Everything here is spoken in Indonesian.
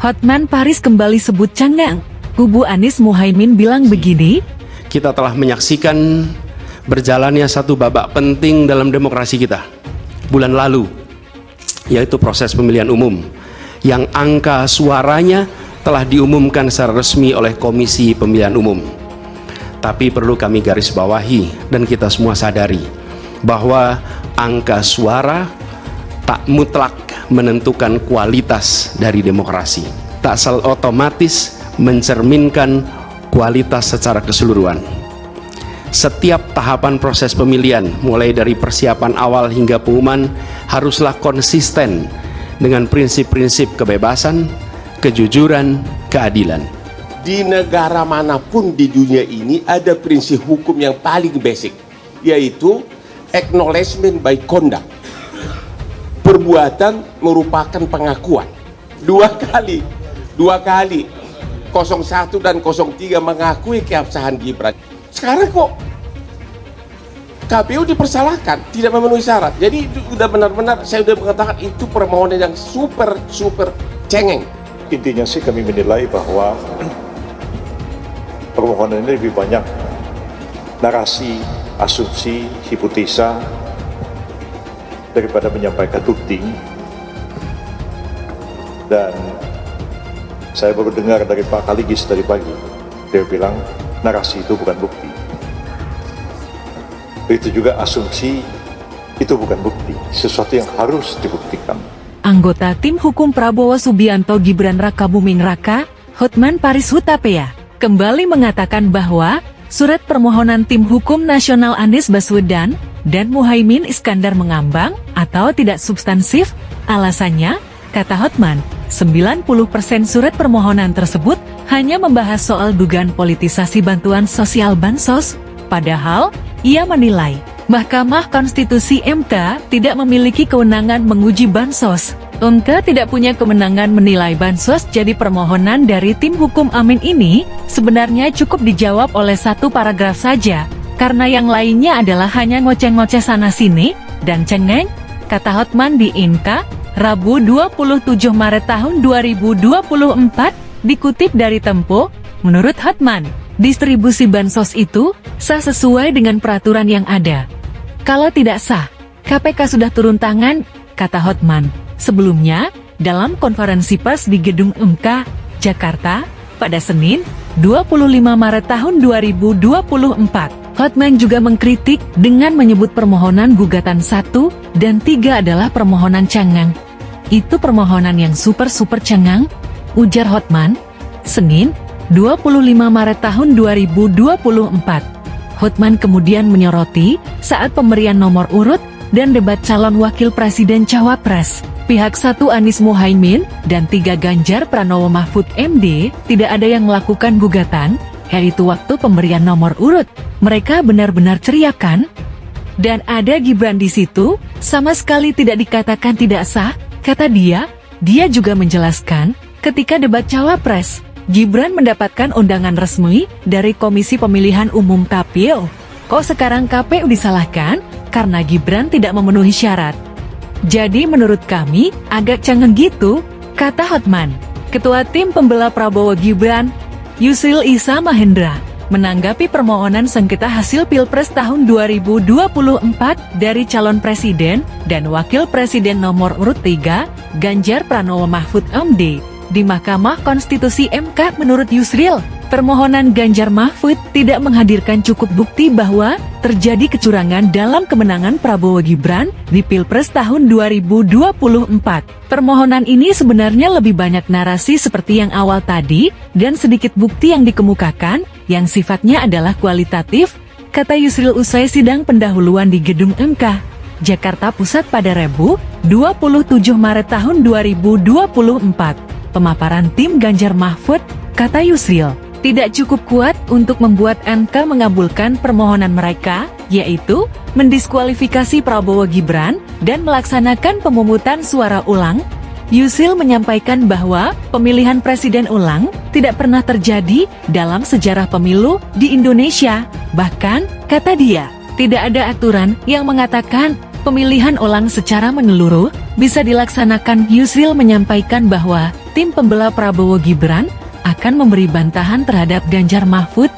Hotman Paris kembali sebut canggung. Kubu Anies Muhaimin bilang begini, kita telah menyaksikan berjalannya satu babak penting dalam demokrasi kita bulan lalu, yaitu proses pemilihan umum yang angka suaranya telah diumumkan secara resmi oleh Komisi Pemilihan Umum. Tapi perlu kami garis bawahi dan kita semua sadari bahwa angka suara tak mutlak menentukan kualitas dari demokrasi, tak otomatis mencerminkan kualitas secara keseluruhan. Setiap tahapan proses pemilihan, mulai dari persiapan awal hingga pengumuman, haruslah konsisten dengan prinsip-prinsip kebebasan, kejujuran, keadilan. Di negara manapun di dunia ini ada prinsip hukum yang paling basic, yaitu acknowledgement by conduct. Perbuatan merupakan pengakuan. Dua kali 01 dan 03 mengakui keabsahan Gibran. Sekarang kok KPU dipersalahkan, tidak memenuhi syarat. Jadi itu udah benar-benar, saya udah mengatakan itu permohonan yang super cengeng. Intinya sih kami menilai bahwa permohonan ini lebih banyak narasi, asumsi, hipotesa daripada menyampaikan bukti. Dan saya baru dengar dari Pak Kaligis tadi pagi, dia bilang narasi itu bukan bukti. Begitu juga asumsi itu bukan bukti, sesuatu yang harus dibuktikan. anggota tim hukum Prabowo Subianto Gibran Raka Buming Raka, Hotman Paris Hutapea, kembali mengatakan bahwa surat permohonan tim hukum nasional Anies Baswedan dan Muhaimin Iskandar mengambang atau tidak substansif. Alasannya, kata Hotman, 90% surat permohonan tersebut hanya membahas soal dugaan politisasi bantuan sosial Bansos, padahal ia menilai Mahkamah Konstitusi MK tidak memiliki kewenangan menguji Bansos. MK tidak punya kewenangan menilai Bansos, jadi permohonan dari tim hukum Amin ini sebenarnya cukup dijawab oleh satu paragraf saja, karena yang lainnya adalah hanya ngoceh-ngoceh sana-sini dan cengeng, kata Hotman di MK, Rabu 27 Maret tahun 2024, dikutip dari Tempo. Menurut Hotman, distribusi Bansos itu sah sesuai dengan peraturan yang ada. Kalau tidak sah, KPK sudah turun tangan, kata Hotman. Sebelumnya, dalam konferensi pers di Gedung MK, Jakarta, pada Senin, 25 Maret tahun 2024, Hotman juga mengkritik dengan menyebut permohonan gugatan 1 dan 3 adalah permohonan cengeng. Itu permohonan yang super cengeng, ujar Hotman. Senin, 25 Maret tahun 2024. Hotman kemudian menyoroti saat pemberian nomor urut dan debat calon wakil presiden Cawapres. Pihak 1 Anies Muhaimin dan 3 Ganjar Pranowo Mahfud MD tidak ada yang melakukan gugatan, yaitu waktu pemberian nomor urut. Mereka benar-benar ceria kan? Dan ada Gibran di situ, sama sekali tidak dikatakan tidak sah, kata dia. Dia juga menjelaskan, ketika debat Cawapres, Gibran mendapatkan undangan resmi dari Komisi Pemilihan Umum KPU. Kok sekarang KPU disalahkan? Karena Gibran tidak memenuhi syarat. Jadi menurut kami, agak canggung gitu, kata Hotman. Ketua Tim Pembela Prabowo Gibran, Yusril Issa Mahendra, menanggapi permohonan sengketa hasil Pilpres tahun 2024 dari calon presiden dan wakil presiden nomor urut 3, Ganjar Pranowo Mahfud MD, di Mahkamah Konstitusi MK. Menurut Yusril, permohonan Ganjar Mahfud tidak menghadirkan cukup bukti bahwa terjadi kecurangan dalam kemenangan Prabowo Gibran di Pilpres tahun 2024. Permohonan ini sebenarnya lebih banyak narasi seperti yang awal tadi, dan sedikit bukti yang dikemukakan, yang sifatnya adalah kualitatif, kata Yusril usai sidang pendahuluan di Gedung MK, Jakarta Pusat pada Rabu, 27 Maret tahun 2024. Pemaparan tim Ganjar Mahfud, kata Yusril, tidak cukup kuat untuk membuat MK mengabulkan permohonan mereka, yaitu mendiskualifikasi Prabowo Gibran dan melaksanakan pemungutan suara ulang. Yusril menyampaikan bahwa pemilihan presiden ulang tidak pernah terjadi dalam sejarah pemilu di Indonesia. Bahkan, kata dia, tidak ada aturan yang mengatakan pemilihan ulang secara menyeluruh bisa dilaksanakan. Yusril menyampaikan bahwa tim pembela Prabowo Gibran akan memberi bantahan terhadap Ganjar Mahfud